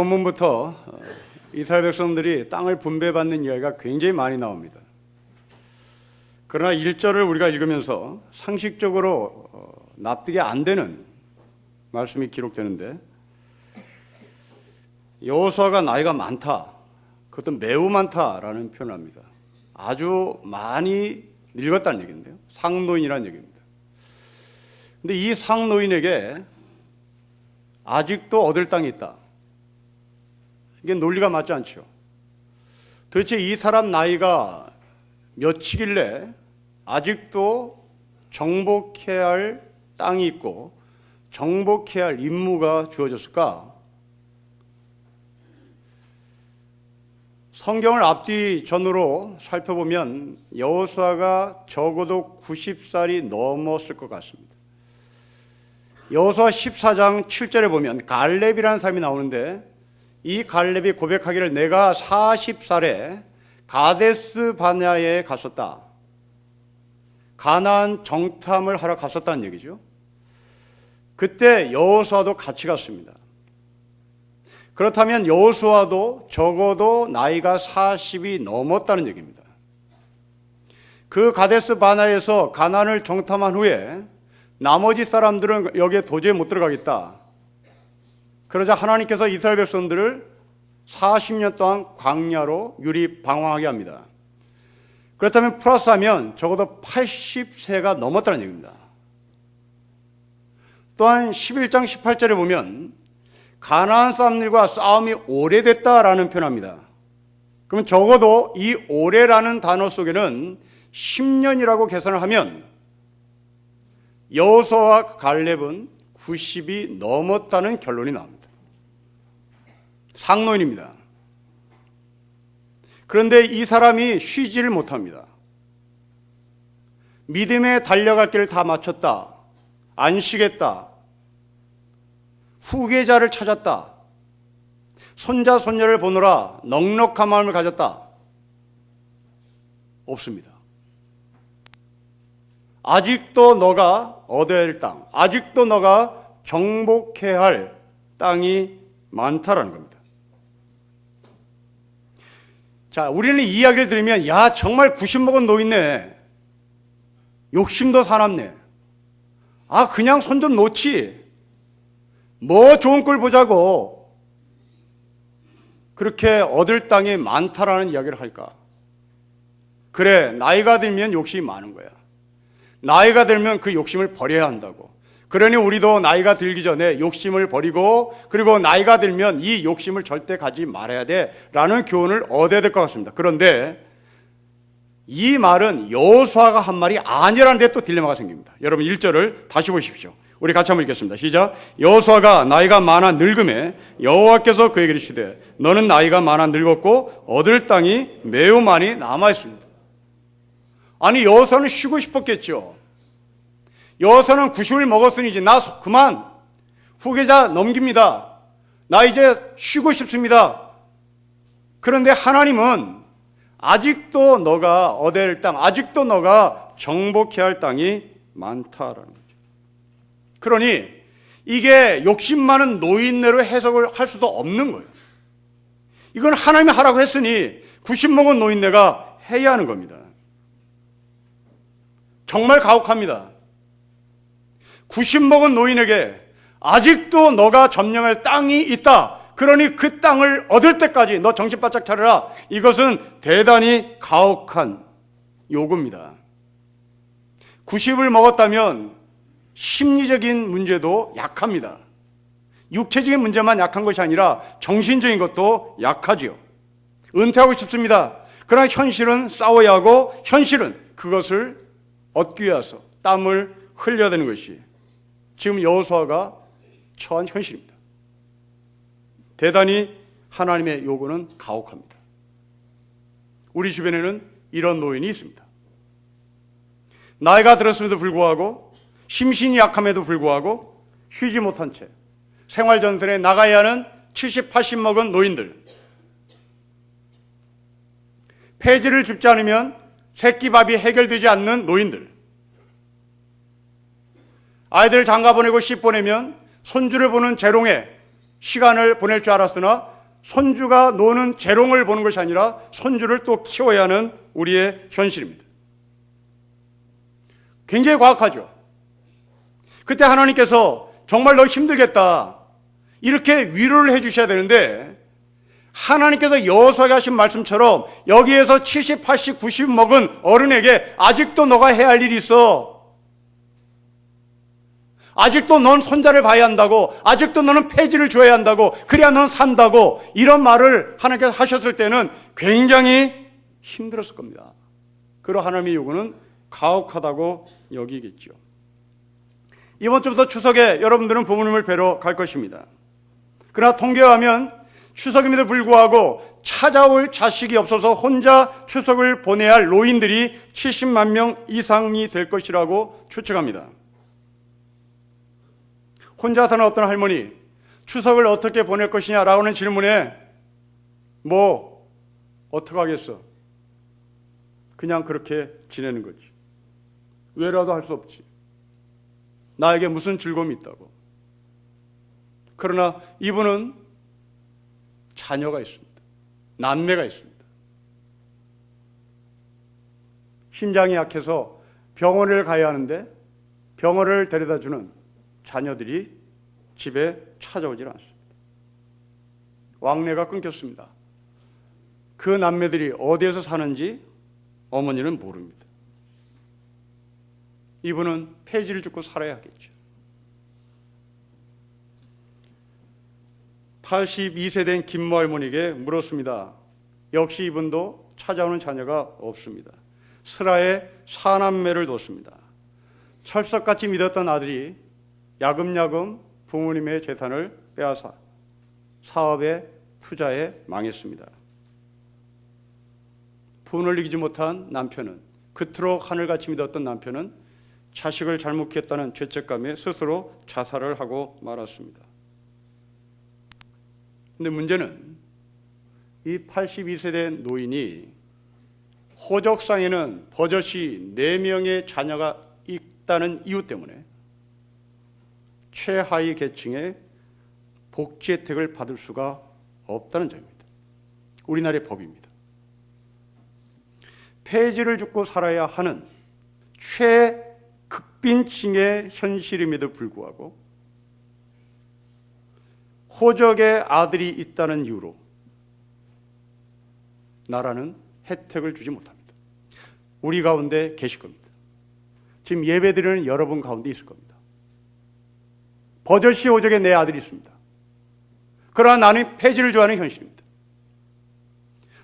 본문부터 이스라엘 백성들이 땅을 분배받는 이야기가 굉장히 많이 나옵니다. 그러나 1절을 우리가 읽으면서 상식적으로 납득이 안 되는 말씀이 기록되는데, 여호수아가 나이가 많다, 그것도 매우 많다라는 표현을 합니다. 아주 많이 늙었다는 얘기인데요, 상노인이라는 얘기입니다. 근데 이 상노인에게 아직도 얻을 땅이 있다, 이게 논리가 맞지 않죠. 도대체 이 사람 나이가 몇이길래 아직도 정복해야 할 땅이 있고 정복해야 할 임무가 주어졌을까? 성경을 앞뒤 전으로 살펴보면 여호수아가 적어도 90살이 넘었을 것 같습니다. 여호수아 14장 7절에 보면 갈렙이라는 사람이 나오는데, 이 갈렙이 고백하기를 내가 40살에 가데스 바네아에 갔었다, 가나안 정탐을 하러 갔었다는 얘기죠. 그때 여호수아도 같이 갔습니다. 그렇다면 여호수아도 적어도 나이가 40이 넘었다는 얘기입니다. 그 가데스 바네아에서 가나안을 정탐한 후에 나머지 사람들은 여기에 도저히 못 들어가겠다, 그러자 하나님께서 이스라엘 백성들을 40년 동안 광야로 유리 방황하게 합니다. 그렇다면 플러스하면 적어도 80세가 넘었다는 얘기입니다. 또한 11장 18절에 보면 가나안 사람들과 싸움이 오래됐다라는 표현합니다. 그러면 적어도 이 오래라는 단어 속에는 10년이라고 계산을 하면 여호수아와 갈렙은 90이 넘었다는 결론이 나옵니다. 상노인입니다. 그런데 이 사람이 쉬지를 못합니다. 믿음에 달려갈 길을 다 마쳤다, 안 쉬겠다, 후계자를 찾았다, 손자 손녀를 보느라 넉넉한 마음을 가졌다, 없습니다. 아직도 너가 얻어야 할 땅, 아직도 너가 정복해야 할 땅이 많다라는 겁니다. 자, 우리는 이 이야기를 들으면 야, 정말 90 먹은 노인네, 욕심도 사납네, 아 그냥 손 좀 놓지, 뭐 좋은 꼴 보자고 그렇게 얻을 땅이 많다라는 이야기를 할까? 그래, 나이가 들면 욕심이 많은 거야. 나이가 들면 그 욕심을 버려야 한다고. 그러니 우리도 나이가 들기 전에 욕심을 버리고, 그리고 나이가 들면 이 욕심을 절대 가지 말아야 돼 라는 교훈을 얻어야 될 것 같습니다. 그런데 이 말은 여호수아가 한 말이 아니라는 데 또 딜레마가 생깁니다. 여러분 1절을 다시 보십시오. 우리 같이 한번 읽겠습니다. 시작. 여호수아가 나이가 많아 늙음에 여호와께서 그에게 이르시되 너는 나이가 많아 늙었고 얻을 땅이 매우 많이 남아있습니다. 아니, 여호수아는 쉬고 싶었겠죠. 여호수아는 90을 먹었으니 이제 나 그만 후계자 넘깁니다, 나 이제 쉬고 싶습니다. 그런데 하나님은 아직도 너가 얻어야 할 땅, 아직도 너가 정복해야 할 땅이 많다라는 거죠. 그러니 이게 욕심 많은 노인네로 해석을 할 수도 없는 거예요. 이건 하나님이 하라고 했으니 90 먹은 노인네가 해야 하는 겁니다. 정말 가혹합니다. 90 먹은 노인에게 아직도 너가 점령할 땅이 있다, 그러니 그 땅을 얻을 때까지 너 정신 바짝 차려라. 이것은 대단히 가혹한 요구입니다. 90을 먹었다면 심리적인 문제도 약합니다. 육체적인 문제만 약한 것이 아니라 정신적인 것도 약하죠. 은퇴하고 싶습니다. 그러나 현실은 싸워야 하고, 현실은 그것을 얻기 위해서 땀을 흘려야 되는 것이 지금 여호수아가 처한 현실입니다. 대단히 하나님의 요구는 가혹합니다. 우리 주변에는 이런 노인이 있습니다. 나이가 들었음에도 불구하고, 심신이 약함에도 불구하고 쉬지 못한 채 생활전선에 나가야 하는 70, 80 먹은 노인들, 폐지를 줍지 않으면 새끼밥이 해결되지 않는 노인들, 아이들 장가 보내고 시 보내면 손주를 보는 재롱에 시간을 보낼 줄 알았으나 손주가 노는 재롱을 보는 것이 아니라 손주를 또 키워야 하는 우리의 현실입니다. 굉장히 과학하죠. 그때 하나님께서 정말 너 힘들겠다 이렇게 위로를 해 주셔야 되는데, 하나님께서 여호수아에게 하신 말씀처럼 여기에서 70, 80, 90 먹은 어른에게 아직도 너가 해야 할 일이 있어, 아직도 넌 손자를 봐야 한다고, 아직도 너는 폐지를 줘야 한다고, 그래야 넌 산다고, 이런 말을 하나님께서 하셨을 때는 굉장히 힘들었을 겁니다. 그리고 하나님의 요구는 가혹하다고 여기겠죠. 이번 주부터 추석에 여러분들은 부모님을 뵈러 갈 것입니다. 그러나 통계하면 추석임에도 불구하고 찾아올 자식이 없어서 혼자 추석을 보내야 할 노인들이 70만 명 이상이 될 것이라고 추측합니다. 혼자 사는 어떤 할머니, 추석을 어떻게 보낼 것이냐라고 하는 질문에 어떡하겠어? 그냥 그렇게 지내는 거지. 왜라도 할 수 없지. 나에게 무슨 즐거움이 있다고. 그러나 이분은 자녀가 있습니다. 남매가 있습니다. 심장이 약해서 병원을 가야 하는데 병원을 데려다주는 자녀들이 집에 찾아오질 않습니다. 왕래가 끊겼습니다. 그 남매들이 어디에서 사는지 어머니는 모릅니다. 이분은 폐지를 줍고 살아야 하겠죠. 82세 된 김모 할머니에게 물었습니다. 역시 이분도 찾아오는 자녀가 없습니다. 슬하에 사남매를 뒀습니다. 철석같이 믿었던 아들이 야금야금 부모님의 재산을 빼앗아 사업에 투자에 망했습니다. 분을 이기지 못한 남편은, 그토록 하늘같이 믿었던 남편은 자식을 잘못 키웠다는 죄책감에 스스로 자살을 하고 말았습니다. 근데 문제는 이 82세 된 노인이 호적상에는 버젓이 4명의 자녀가 있다는 이유 때문에 최하위 계층의 복지 혜택을 받을 수가 없다는 점입니다. 우리나라의 법입니다. 폐지를 줍고 살아야 하는 최극빈층의 현실임에도 불구하고 호적의 아들이 있다는 이유로 나라는 혜택을 주지 못합니다. 우리 가운데 계실 겁니다. 지금 예배드리는 여러분 가운데 있을 겁니다. 버젓이 호적에 내 아들이 있습니다. 그러나 나는 폐지를 좋아하는 현실입니다.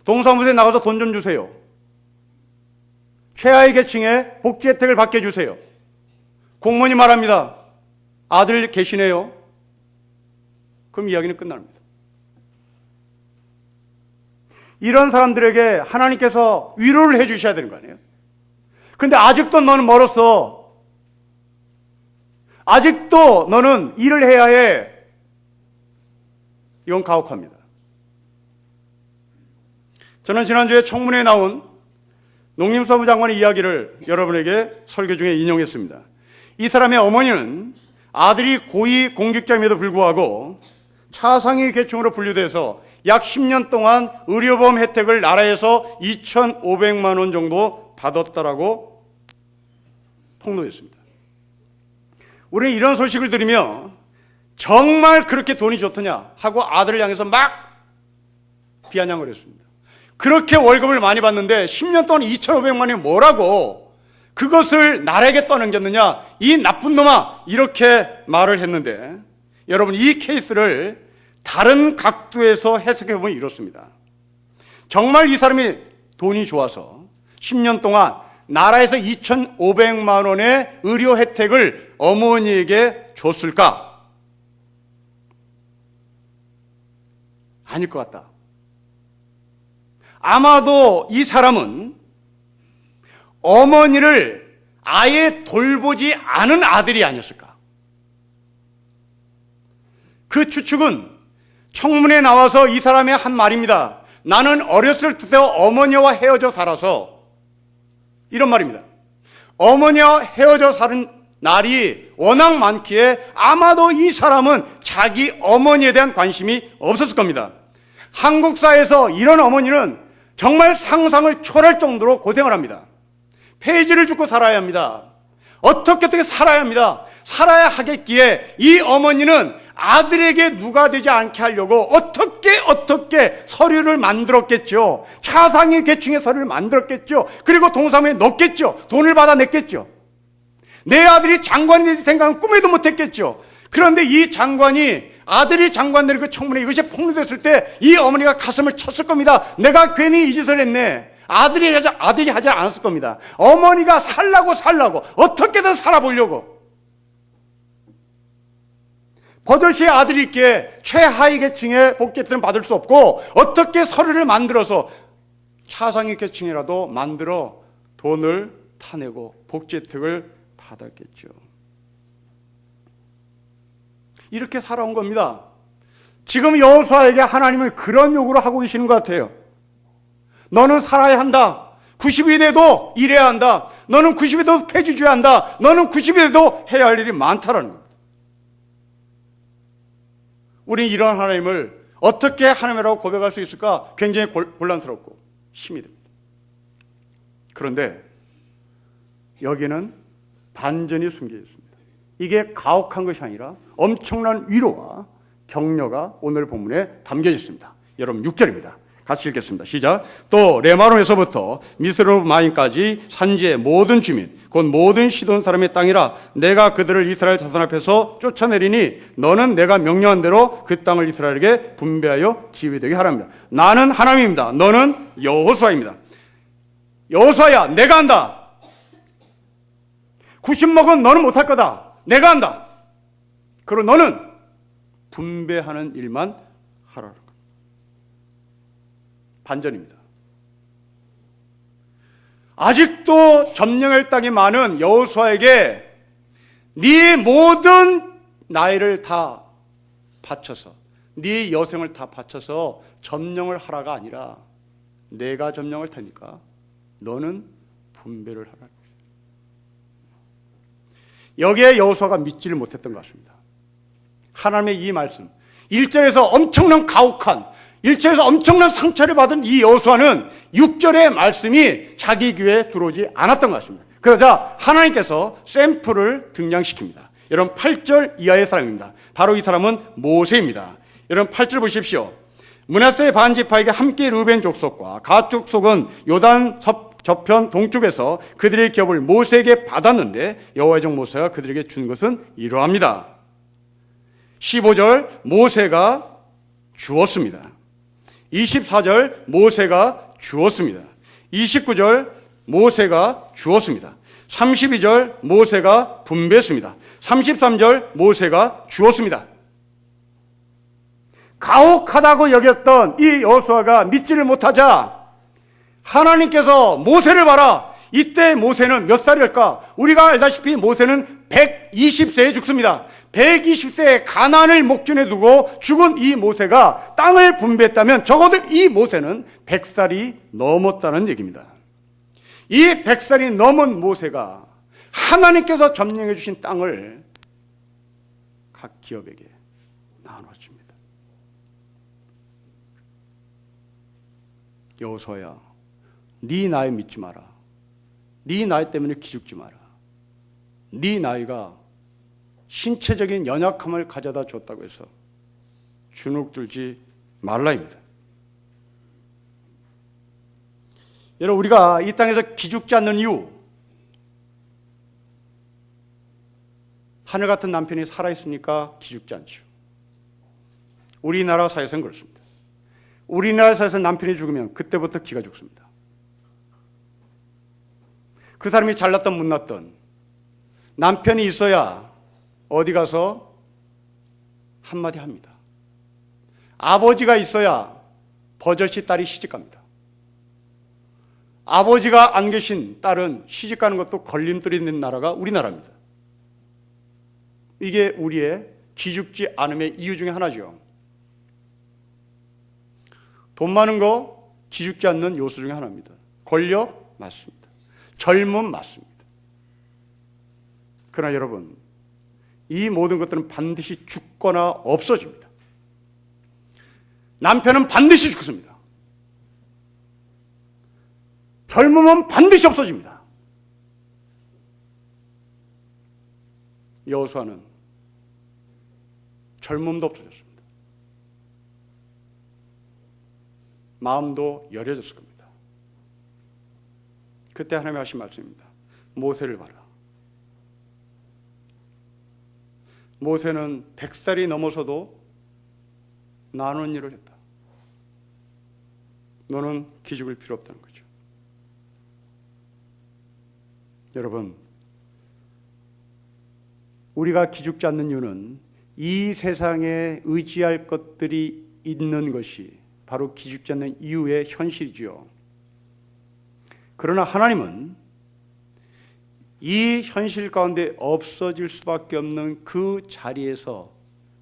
동사무소에 나가서 돈 좀 주세요. 최하위 계층의 복지 혜택을 받게 해주세요. 공무원이 말합니다. 아들 계시네요. 그럼 이야기는 끝납니다. 이런 사람들에게 하나님께서 위로를 해 주셔야 되는 거 아니에요? 그런데 아직도 너는 멀었어. 아직도 너는 일을 해야 해. 이건 가혹합니다. 저는 지난주에 청문회에 나온 농림사무 장관의 이야기를 여러분에게 설교 중에 인용했습니다. 이 사람의 어머니는 아들이 고위 공직자임에도 불구하고 차상위 계층으로 분류돼서 약 10년 동안 의료보험 혜택을 나라에서 2,500만 원 정도 받았다라고 폭로했습니다. 우리는 이런 소식을 들으며 정말 그렇게 돈이 좋더냐 하고 아들을 향해서 막 비아냥거렸습니다. 그렇게 월급을 많이 받는데 10년 동안 2,500만 원이 뭐라고 그것을 나라에게 떠넘겼느냐, 이 나쁜 놈아, 이렇게 말을 했는데, 여러분 이 케이스를 다른 각도에서 해석해보면 이렇습니다. 정말 이 사람이 돈이 좋아서 10년 동안 나라에서 2,500만 원의 의료 혜택을 어머니에게 줬을까? 아닐 것 같다. 아마도 이 사람은 어머니를 아예 돌보지 않은 아들이 아니었을까? 그 추측은 청문회에 나와서 이 사람의 한 말입니다. 나는 어렸을 때부터 어머니와 헤어져 살아서, 이런 말입니다. 어머니와 헤어져 날이 워낙 많기에 아마도 이 사람은 자기 어머니에 대한 관심이 없었을 겁니다. 한국사에서 이런 어머니는 정말 상상을 초월할 정도로 고생을 합니다. 폐지를 줍고 살아야 합니다. 어떻게 살아야 합니다. 살아야 하겠기에 이 어머니는 아들에게 누가 되지 않게 하려고 어떻게 서류를 만들었겠죠. 차상위 계층의 서류를 만들었겠죠. 그리고 동사무에 넣겠죠. 돈을 받아 냈겠죠. 내 아들이 장관이 될 생각은 꿈에도 못했겠죠. 그런데 이 장관이 아들이 장관 되는 그 청문회 이것이 폭로됐을 때 이 어머니가 가슴을 쳤을 겁니다. 내가 괜히 이 짓을 했네. 아들이 하지 않았을 겁니다. 어머니가 살라고 어떻게든 살아보려고. 버젓이 아들이 있기에 최하위 계층의 복지혜택은 받을 수 없고 어떻게 서류를 만들어서 차상위 계층이라도 만들어 돈을 타내고 복지혜택을 받았겠죠. 이렇게 살아온 겁니다. 지금 여호수아에게 하나님은 그런 요구를 하고 계시는 것 같아요. 너는 살아야 한다. 90이 돼도 일해야 한다. 너는 90이 돼도 폐지 줘야 한다. 너는 90이 돼도 해야 할 일이 많다라는 겁니다. 우리는 이런 하나님을 어떻게 하나님이라고 고백할 수 있을까? 굉장히 곤란스럽고 힘이 듭니다. 그런데 여기는 반전이 숨겨 있습니다. 이게 가혹한 것이 아니라 엄청난 위로와 격려가 오늘 본문에 담겨 있습니다. 여러분 6절입니다. 같이 읽겠습니다. 시작. 또 레마론에서부터 미스르마임까지 산지의 모든 주민 곧 모든 시돈 사람의 땅이라 내가 그들을 이스라엘 자손 앞에서 쫓아내리니 너는 내가 명령한 대로 그 땅을 이스라엘에게 분배하여 지배되게 하랍니다. 나는 하나님입니다. 너는 여호수아입니다. 여호수아야, 내가 한다. 90 먹은 너는 못할 거다. 내가 한다. 그리고 너는 분배하는 일만 하라는 것. 반전입니다. 아직도 점령할 땅이 많은 여호수아에게 네 모든 나이를 다 바쳐서 네 여생을 다 바쳐서 점령을 하라가 아니라 내가 점령할 테니까 너는 분배를 하라. 여기에 여호수아가 믿지를 못했던 것 같습니다. 하나님의 이 말씀 1절에서 엄청난 가혹한 1절에서 엄청난 상처를 받은 이 여호수아는 6절의 말씀이 자기 귀에 들어오지 않았던 것 같습니다. 그러자 하나님께서 샘플을 등장시킵니다. 여러분 8절 이하의 사람입니다. 바로 이 사람은 모세입니다. 여러분 8절 보십시오. 므낫세 반지파에게 함께 르벤 족속과 갓 족속은 요단 저편 동쪽에서 그들의 기업을 모세에게 받았는데 여호와의 종 모세가 그들에게 준 것은 이러합니다. 15절 모세가 주었습니다. 24절 모세가 주었습니다. 29절 모세가 주었습니다. 32절 모세가 분배했습니다. 33절 모세가 주었습니다. 가혹하다고 여겼던 이 여호수아가 믿지를 못하자 하나님께서 모세를 봐라. 이때 모세는 몇 살일까? 우리가 알다시피 모세는 120세에 죽습니다. 120세에 가나안을 목전에 두고 죽은 이 모세가 땅을 분배했다면 적어도 이 모세는 100살이 넘었다는 얘기입니다. 이 100살이 넘은 모세가 하나님께서 점령해 주신 땅을 각 기업에게 나눠줍니다. 여호수아야, 네 나이 믿지 마라. 네 나이 때문에 기죽지 마라. 네 나이가 신체적인 연약함을 가져다 줬다고 해서 주눅 들지 말라입니다. 여러분, 우리가 이 땅에서 기죽지 않는 이유, 하늘 같은 남편이 살아있으니까 기죽지 않죠. 우리나라 사회에서는 그렇습니다. 우리나라 사회에서 남편이 죽으면 그때부터 기가 죽습니다. 그 사람이 잘났던 못났던 남편이 있어야 어디 가서 한마디 합니다. 아버지가 있어야 버젓이 딸이 시집갑니다. 아버지가 안 계신 딸은 시집가는 것도 걸림돌이 있는 나라가 우리나라입니다. 이게 우리의 기죽지 않음의 이유 중에 하나죠. 돈 많은 거 기죽지 않는 요소 중에 하나입니다. 권력 맞습니다. 젊음 맞습니다. 그러나 여러분, 이 모든 것들은 반드시 죽거나 없어집니다. 남편은 반드시 죽습니다. 젊음은 반드시 없어집니다. 여호수아는 젊음도 없어졌습니다. 마음도 여려졌을 겁니다. 그때 하나님이 하신 말씀입니다. 모세를 봐라. 모세는 100살이 넘어서도 나누는 일을 했다. 너는 기죽을 필요 없다는 거죠. 여러분, 우리가 기죽지 않는 이유는 이 세상에 의지할 것들이 있는 것이 바로 기죽지 않는 이유의 현실이지요. 그러나 하나님은 이 현실 가운데 없어질 수밖에 없는 그 자리에서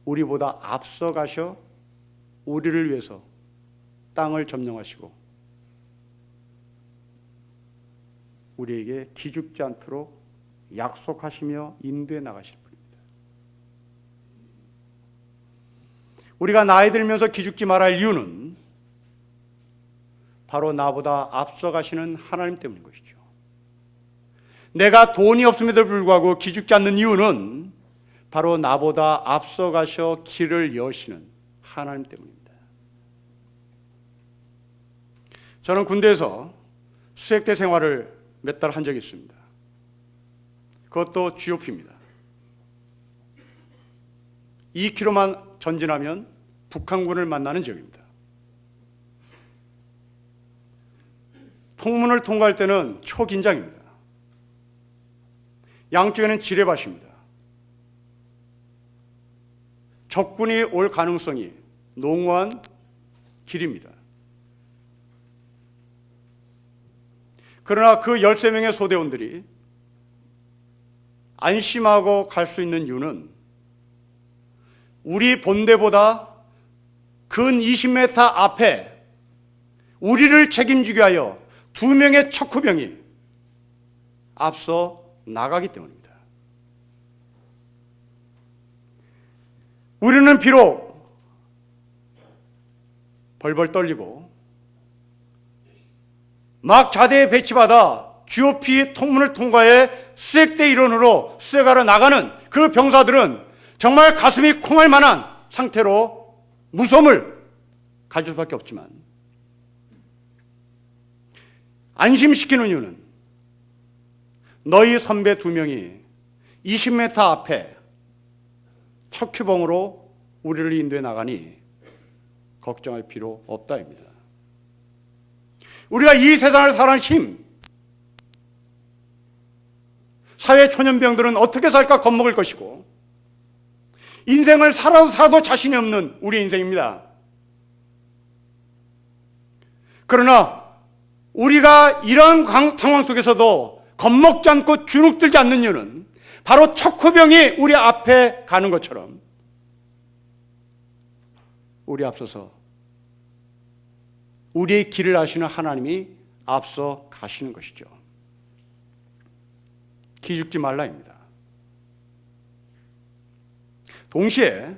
우리보다 앞서가셔 우리를 위해서 땅을 점령하시고 우리에게 기죽지 않도록 약속하시며 인도해 나가실 분입니다. 우리가 나이 들면서 기죽지 말아야 할 이유는 바로 나보다 앞서가시는 하나님 때문인 것이죠. 내가 돈이 없음에도 불구하고 기죽지 않는 이유는 바로 나보다 앞서가셔 길을 여시는 하나님 때문입니다. 저는 군대에서 수색대 생활을 몇 달 한 적이 있습니다. 그것도 GOP입니다. 2km만 전진하면 북한군을 만나는 지역입니다. 통문을 통과할 때는 초긴장입니다. 양쪽에는 지뢰밭입니다. 적군이 올 가능성이 농후한 길입니다. 그러나 그 13명의 소대원들이 안심하고 갈 수 있는 이유는 우리 본대보다 근 20m 앞에 우리를 책임지기 위하여 2명의 척후병이 앞서 나가기 때문입니다. 우리는 비록 벌벌 떨리고 막 자대에 배치받아 GOP 통문을 통과해 수색대 일원으로 수색하러 나가는 그 병사들은 정말 가슴이 콩할 만한 상태로 무서움을 가질 수밖에 없지만 안심시키는 이유는 너희 선배 2명이 20m 앞에 척추봉으로 우리를 인도해 나가니 걱정할 필요 없다입니다. 우리가 이 세상을 살아가는 힘, 사회 초년병들은 어떻게 살까 겁먹을 것이고 인생을 살아도 자신이 없는 우리 인생입니다. 그러나 우리가 이런 상황 속에서도 겁먹지 않고 주눅들지 않는 이유는 바로 척후병이 우리 앞에 가는 것처럼 우리 앞서서 우리의 길을 아시는 하나님이 앞서 가시는 것이죠. 기죽지 말라입니다. 동시에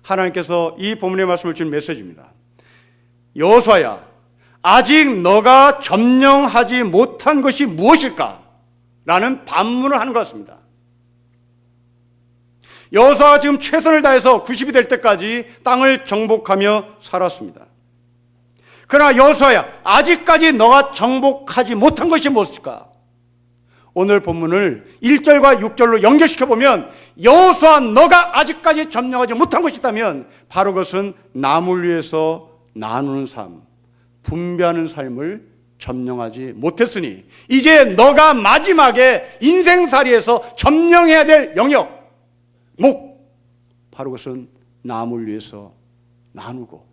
하나님께서 이 본문의 말씀을 주는 메시지입니다. 여호수아야, 아직 너가 점령하지 못한 것이 무엇일까? 라는 반문을 하는 것 같습니다. 여호수아가 지금 최선을 다해서 90이 될 때까지 땅을 정복하며 살았습니다. 그러나 여호수아야, 아직까지 너가 정복하지 못한 것이 무엇일까? 오늘 본문을 1절과 6절로 연결시켜보면 여호수아, 너가 아직까지 점령하지 못한 것이 있다면 바로 그것은 남을 위해서 나누는 삶, 분배하는 삶을 점령하지 못했으니 이제 너가 마지막에 인생살이에서 점령해야 될 영역, 바로 그것은 남을 위해서 나누고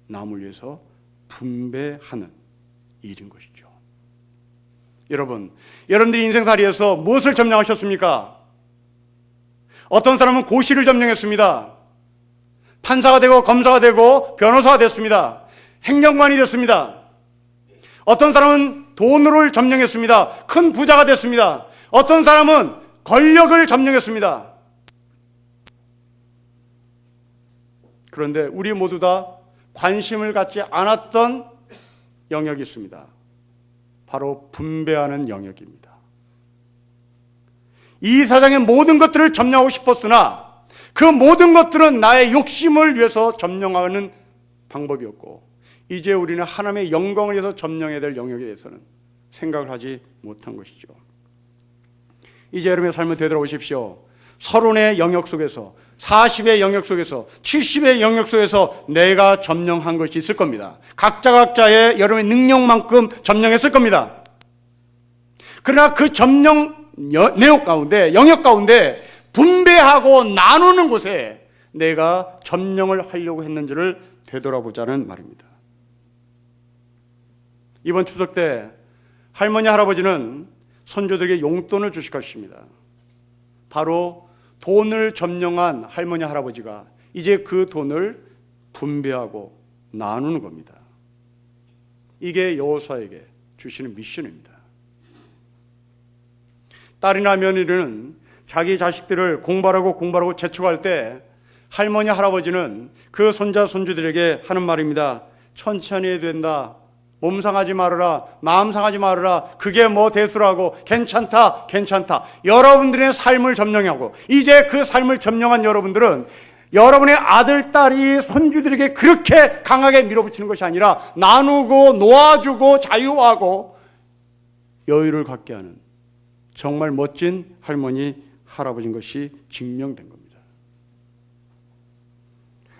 남을 위해서 분배하는 일인 것이죠. 여러분들이 인생살이에서 무엇을 점령하셨습니까? 어떤 사람은 고시를 점령했습니다. 판사가 되고 검사가 되고 변호사가 됐습니다. 행정관이 됐습니다. 어떤 사람은 돈을 점령했습니다. 큰 부자가 됐습니다. 어떤 사람은 권력을 점령했습니다. 그런데 우리 모두 다 관심을 갖지 않았던 영역이 있습니다. 바로 분배하는 영역입니다. 이 세상의 모든 것들을 점령하고 싶었으나 그 모든 것들은 나의 욕심을 위해서 점령하는 방법이었고, 이제 우리는 하나님의 영광을 위해서 점령해야 될 영역에 대해서는 생각을 하지 못한 것이죠. 이제 여러분의 삶을 되돌아보십시오. 30의 영역 속에서, 40의 영역 속에서, 70의 영역 속에서 내가 점령한 것이 있을 겁니다. 각자의 여러분의 능력만큼 점령했을 겁니다. 그러나 그 점령 내용 가운데, 영역 가운데 분배하고 나누는 곳에 내가 점령을 하려고 했는지를 되돌아보자는 말입니다. 이번 추석 때 할머니, 할아버지는 손주들에게 용돈을 주실 것입니다. 바로 돈을 점령한 할머니, 할아버지가 이제 그 돈을 분배하고 나누는 겁니다. 이게 여호수아에게 주시는 미션입니다. 딸이나 며느리는 자기 자식들을 공부하라고 재촉할 때 할머니, 할아버지는 그 손자, 손주들에게 하는 말입니다. 천천히 해도 된다. 몸 상하지 말아라. 마음 상하지 말아라. 그게 뭐 대수라고. 괜찮다. 여러분들의 삶을 점령하고, 이제 그 삶을 점령한 여러분들은 여러분의 아들, 딸이 손주들에게 그렇게 강하게 밀어붙이는 것이 아니라 나누고 놓아주고 자유하고 여유를 갖게 하는 정말 멋진 할머니, 할아버지인 것이 증명된 겁니다.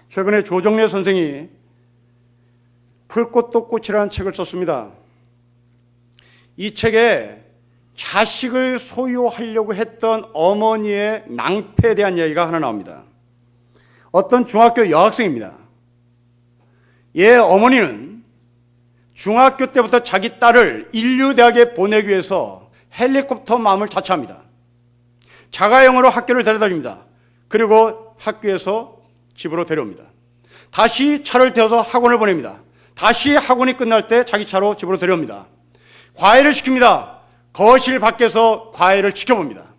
최근에 조정래 선생이 풀꽃도 꽃이라는 책을 썼습니다. 이 책에 자식을 소유하려고 했던 어머니의 낭패에 대한 이야기가 하나 나옵니다. 어떤 중학교 여학생입니다. 얘 어머니는 중학교 때부터 자기 딸을 인류대학에 보내기 위해서 헬리콥터 마음을 자처합니다. 자가용으로 학교를 데려다닙니다. 그리고 학교에서 집으로 데려옵니다. 다시 차를 태워서 학원을 보냅니다. 다시 학원이 끝날 때 자기 차로 집으로 데려옵니다. 과외를 시킵니다. 거실 밖에서 과외를 지켜봅니다.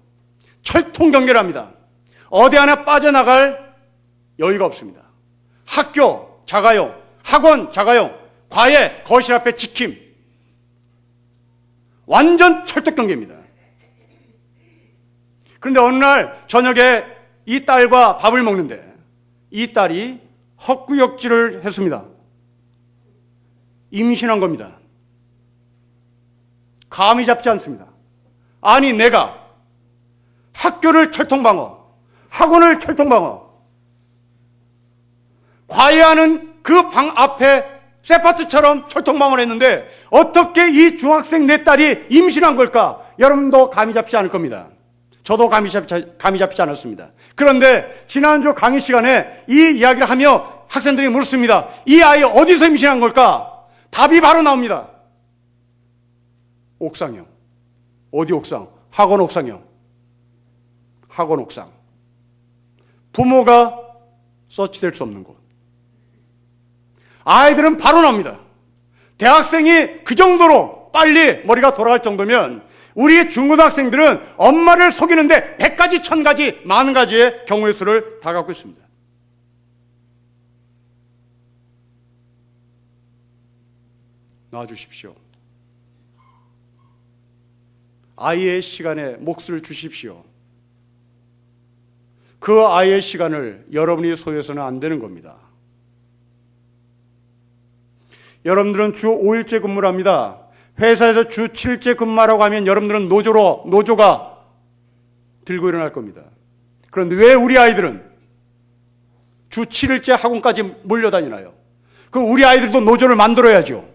철통 경계를 합니다. 어디 하나 빠져나갈 여유가 없습니다. 학교 자가용, 학원 자가용, 과외 거실 앞에 지킴. 완전 철통 경계입니다. 그런데 어느 날 저녁에 이 딸과 밥을 먹는데 이 딸이 헛구역질을 했습니다. 임신한 겁니다. 감이 잡지 않습니다. 아니, 내가 학교를 철통방어, 학원을 철통방어, 과외하는 그 방 앞에 세파트처럼 철통방어를 했는데 어떻게 이 중학생 내 딸이 임신한 걸까? 여러분도 감이 잡지 않을 겁니다. 저도 감이 잡지 않았습니다. 그런데 지난주 강의 시간에 이 이야기를 하며 학생들이 물었습니다. 이 아이 어디서 임신한 걸까? 답이 바로 나옵니다. 옥상이요. 어디 옥상? 학원 옥상이요. 학원 옥상. 부모가 서치될 수 없는 곳. 아이들은 바로 나옵니다. 대학생이 그 정도로 빨리 머리가 돌아갈 정도면 우리 중고등학생들은 엄마를 속이는데 100가지, 1000가지, 많은 가지의 경우의 수를 다 갖고 있습니다. 놔주십시오. 아이의 시간에 몫을 주십시오. 그 아이의 시간을 여러분이 소유해서는 안 되는 겁니다. 여러분들은 주 5일째 근무를 합니다. 회사에서 주 7일째 근무하라고 하면 여러분들은 노조가 들고 일어날 겁니다. 그런데 왜 우리 아이들은 주 7일째 학원까지 몰려다니나요? 그 우리 아이들도 노조를 만들어야죠.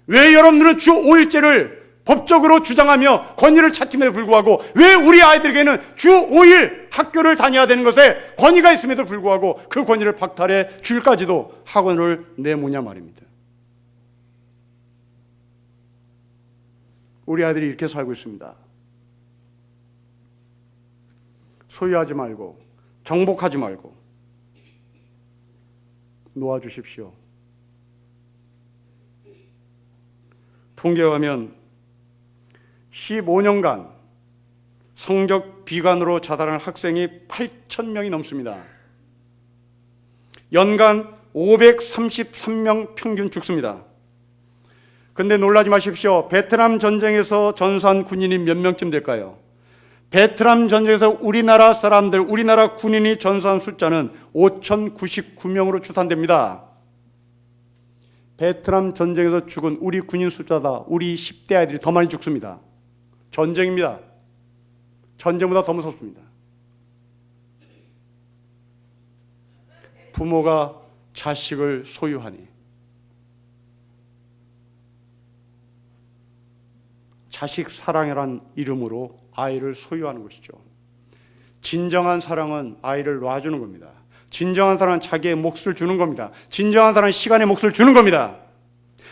왜 여러분들은 주 5일째를 법적으로 주장하며 권위를 찾김에도 불구하고 왜 우리 아이들에게는 주 5일 학교를 다녀야 되는 것에 권위가 있음에도 불구하고 그 권위를 박탈해 주일까지도 학원을 내모냐 말입니다. 우리 아이들이 이렇게 살고 있습니다. 소유하지 말고 정복하지 말고 놓아주십시오. 통계에 가면 15년간 성적 비관으로 자살하는 학생이 8,000명이 넘습니다. 연간 533명 평균 죽습니다. 그런데 놀라지 마십시오. 베트남 전쟁에서 전사한 군인이 몇 명쯤 될까요? 베트남 전쟁에서 우리나라 사람들, 우리나라 군인이 전사한 숫자는 5,099명으로 추산됩니다. 베트남 전쟁에서 죽은 우리 군인 숫자다. 우리 10대 아이들이 더 많이 죽습니다. 전쟁입니다. 전쟁보다 더 무섭습니다. 부모가 자식을 소유하니 자식 사랑이란 이름으로 아이를 소유하는 것이죠. 진정한 사랑은 아이를 놔주는 겁니다. 진정한 사랑은 자기의 몫을 주는 겁니다. 진정한 사랑은 시간의 몫을 주는 겁니다.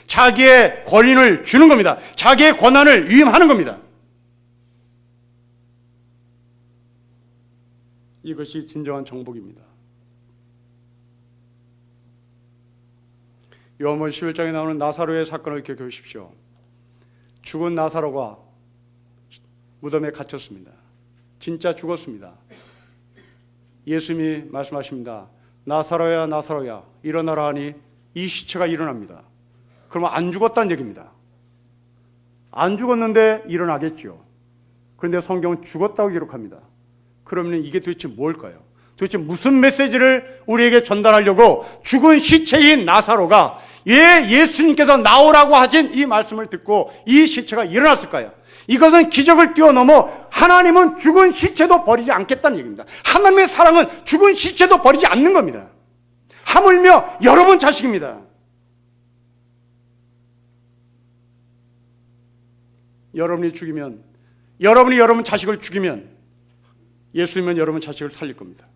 자기의 권리를 주는 겁니다. 자기의 권한을 위임하는 겁니다. 이것이 진정한 정복입니다. 요한복음 11장에 나오는 나사로의 사건을 기억해 보십시오. 죽은 나사로가 무덤에 갇혔습니다. 진짜 죽었습니다. 예수님이 말씀하십니다. 나사로야 나사로야 일어나라 하니 이 시체가 일어납니다. 그러면 안 죽었다는 얘기입니다. 안 죽었는데 일어나겠죠. 그런데 성경은 죽었다고 기록합니다. 그러면 이게 도대체 뭘까요? 도대체 무슨 메시지를 우리에게 전달하려고 죽은 시체인 나사로가 왜 예수님께서 나오라고 하신 이 말씀을 듣고 이 시체가 일어났을까요? 이것은 기적을 뛰어넘어 하나님은 죽은 시체도 버리지 않겠다는 얘기입니다. 하나님의 사랑은 죽은 시체도 버리지 않는 겁니다. 하물며 여러분 자식입니다. 여러분이 죽이면, 여러분이 여러분 자식을 죽이면 예수님은 여러분 자식을 살릴 겁니다.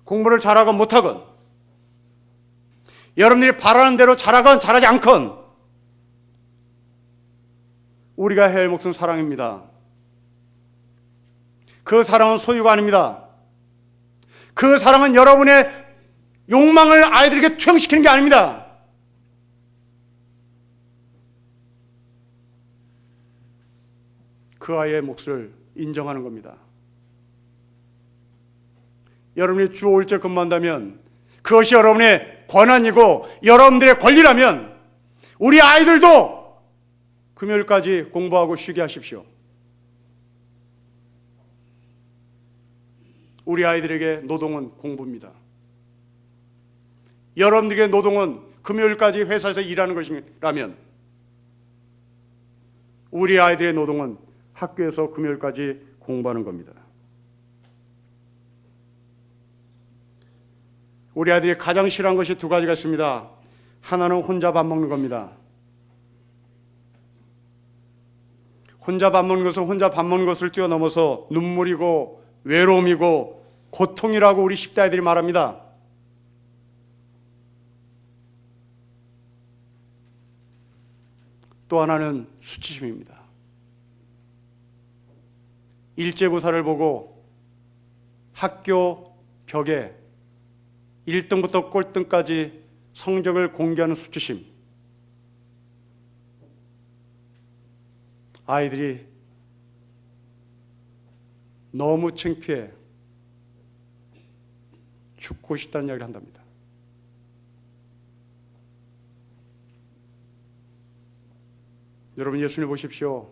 공부를 잘하건 못하건, 여러분들이 바라는 대로 잘하건 잘하지 않건 우리가 해야 할 몫은 사랑입니다. 그 사랑은 소유가 아닙니다. 그 사랑은 여러분의 욕망을 아이들에게 투영시키는 게 아닙니다. 그 아이의 몫을 인정하는 겁니다. 여러분이 주 5일째 근무한다면 그것이 여러분의 권한이고 여러분들의 권리라면 우리 아이들도 금요일까지 공부하고 쉬게 하십시오. 우리 아이들에게 노동은 공부입니다. 여러분들에게 노동은 금요일까지 회사에서 일하는 것이라면 우리 아이들의 노동은 학교에서 금요일까지 공부하는 겁니다. 우리 아이들이 가장 싫어하는 것이 두 가지가 있습니다. 하나는 혼자 밥 먹는 겁니다. 혼자 밥 먹는 것을 뛰어넘어서 눈물이고 외로움이고 고통이라고 우리 10대 아이들이 말합니다. 또 하나는 수치심입니다. 일제고사를 보고 학교 벽에 1등부터 꼴등까지 성적을 공개하는 수치심. 아이들이 너무 창피해 죽고 싶다는 이야기를 한답니다. 여러분 예수님 보십시오.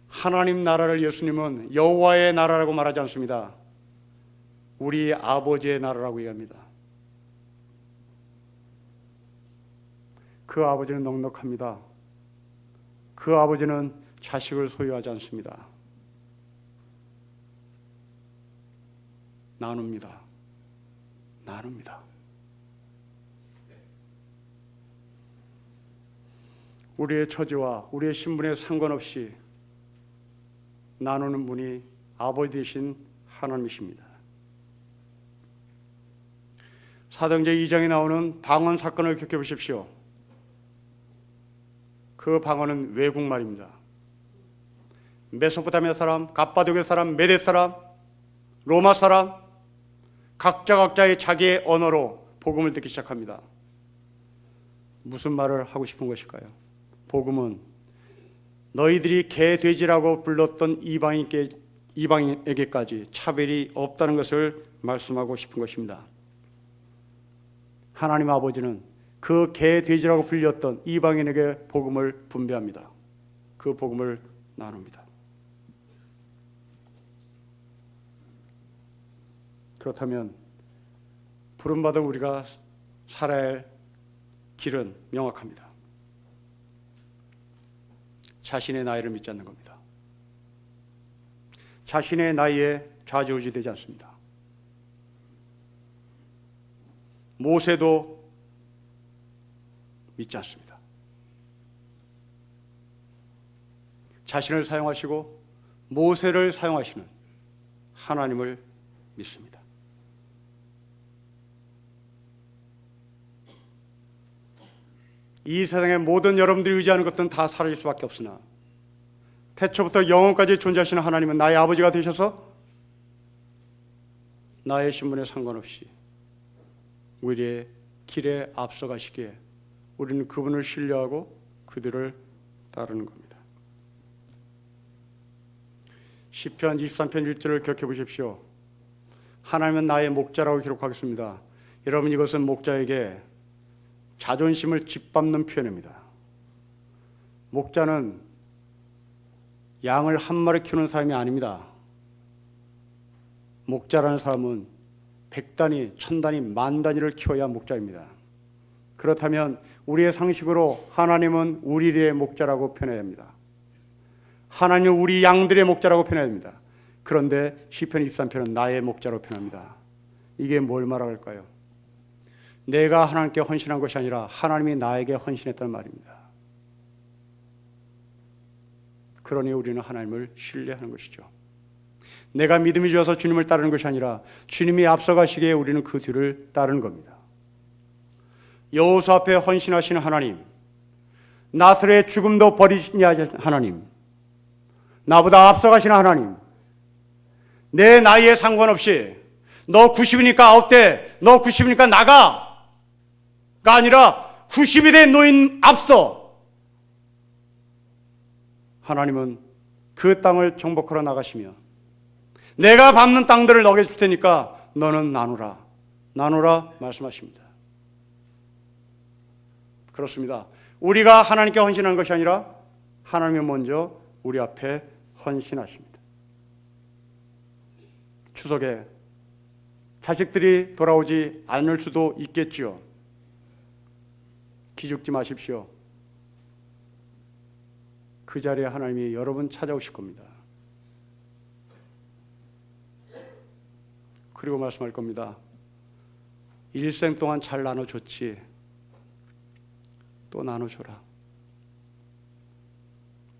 하나님 나라를 예수님은 여호와의 나라라고 말하지 않습니다. 우리 아버지의 나라라고 얘기합니다. 그 아버지는 넉넉합니다. 그 아버지는 자식을 소유하지 않습니다. 나눕니다. 나눕니다. 우리의 처지와 우리의 신분에 상관없이 나누는 분이 아버지 되신 하나님이십니다. 사도행전 2장에 나오는 방언 사건을 기억해 보십시오. 그 방언은 외국말입니다. 메소포타미아 사람, 갑바도게 사람, 메대 사람, 로마 사람 각자의 자기의 언어로 복음을 듣기 시작합니다. 무슨 말을 하고 싶은 것일까요? 복음은 너희들이 개 돼지라고 불렀던 이방인에게까지 차별이 없다는 것을 말씀하고 싶은 것입니다. 하나님 아버지는 그 개 돼지라고 불렸던 이방인에게 복음을 분배합니다. 그 복음을 나눕니다. 그렇다면 부름받은 우리가 살아야 할 길은 명확합니다. 자신의 나이를 믿지 않는 겁니다. 자신의 나이에 좌지우지되지 않습니다. 모세도 믿지 않습니다. 자신을 사용하시고 모세를 사용하시는 하나님을 믿습니다. 이 세상의 모든 여러분들이 의지하는 것들은 다 사라질 수밖에 없으나 태초부터 영원까지 존재하시는 하나님은 나의 아버지가 되셔서 나의 신분에 상관없이 우리의 길에 앞서가시기에 우리는 그분을 신뢰하고 그들을 따르는 겁니다. 시편 23편 1절을 기억해 보십시오. 하나님은 나의 목자라고 기록하겠습니다. 여러분, 이것은 목자에게 자존심을 짓밟는 표현입니다. 목자는 양을 한 마리 키우는 사람이 아닙니다. 목자라는 사람은 100단위, 1000단위, 만 단위를 키워야 목자입니다. 그렇다면 우리의 상식으로 하나님은 우리의 목자라고 표현해야 합니다. 하나님은 우리 양들의 목자라고 표현해야 합니다. 그런데 시편 23편은 나의 목자로 표현합니다. 이게 뭘 말할까요? 내가 하나님께 헌신한 것이 아니라 하나님이 나에게 헌신했다는 말입니다. 그러니 우리는 하나님을 신뢰하는 것이죠. 내가 믿음이 좋아서 주님을 따르는 것이 아니라 주님이 앞서가시기에 우리는 그 뒤를 따르는 겁니다. 여호수 앞에 헌신하시는 하나님, 나사로의 죽음도 버리시지 않으신 하나님, 나보다 앞서가시는 하나님, 내 나이에 상관없이 너 90이니까 9대, 너 90이니까 나가가 아니라 90이 된 노인 앞서 하나님은 그 땅을 정복하러 나가시며 내가 밟는 땅들을 너게 줄 테니까 너는 나누라, 나누라 말씀하십니다. 그렇습니다. 우리가 하나님께 헌신하는 것이 아니라 하나님이 먼저 우리 앞에 헌신하십니다. 추석에 자식들이 돌아오지 않을 수도 있겠지요. 기죽지 마십시오. 그 자리에 하나님이 여러분 찾아오실 겁니다. 그리고 말씀할 겁니다. 일생 동안 잘 나눠줬지, 또 나눠줘라.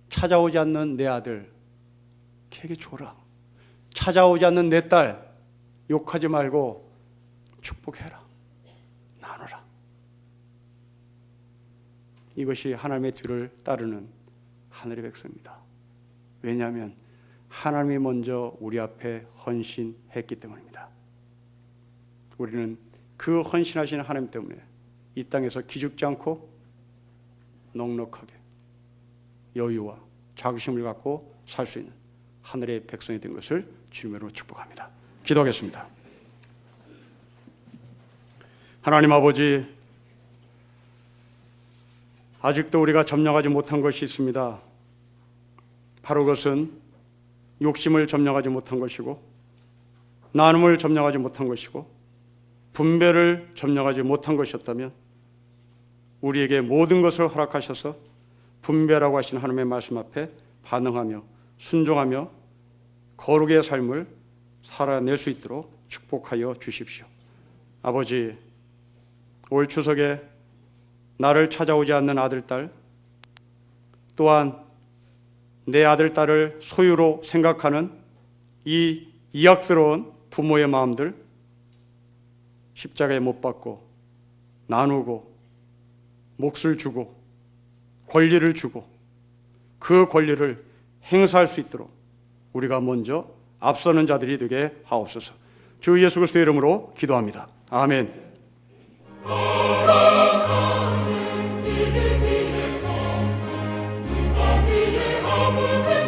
찾아오지 않는 내 아들 걔에게 줘라. 찾아오지 않는 내 딸 욕하지 말고 축복해라. 나눠라. 이것이 하나님의 뒤를 따르는 하늘의 백성입니다. 왜냐하면 하나님이 먼저 우리 앞에 헌신했기 때문입니다. 우리는 그 헌신하신 하나님 때문에 이 땅에서 기죽지 않고 넉넉하게 여유와 자긍심을 갖고 살 수 있는 하늘의 백성이 된 것을 주님으로 축복합니다. 기도하겠습니다. 하나님 아버지, 아직도 우리가 점령하지 못한 것이 있습니다. 바로 그것은 욕심을 점령하지 못한 것이고, 나눔을 점령하지 못한 것이고, 분배를 점령하지 못한 것이었다면 우리에게 모든 것을 허락하셔서 분배라고 하신 하나님의 말씀 앞에 반응하며 순종하며 거룩의 삶을 살아낼 수 있도록 축복하여 주십시오. 아버지, 올 추석에 나를 찾아오지 않는 아들, 딸, 또한 내 아들, 딸을 소유로 생각하는 이 이악스러운 부모의 마음들 십자가에 못 박고 나누고 몫을 주고 권리를 주고 그 권리를 행사할 수 있도록 우리가 먼저 앞서는 자들이 되게 하옵소서. 주 예수 그리스도의 이름으로 기도합니다. 아멘. 이제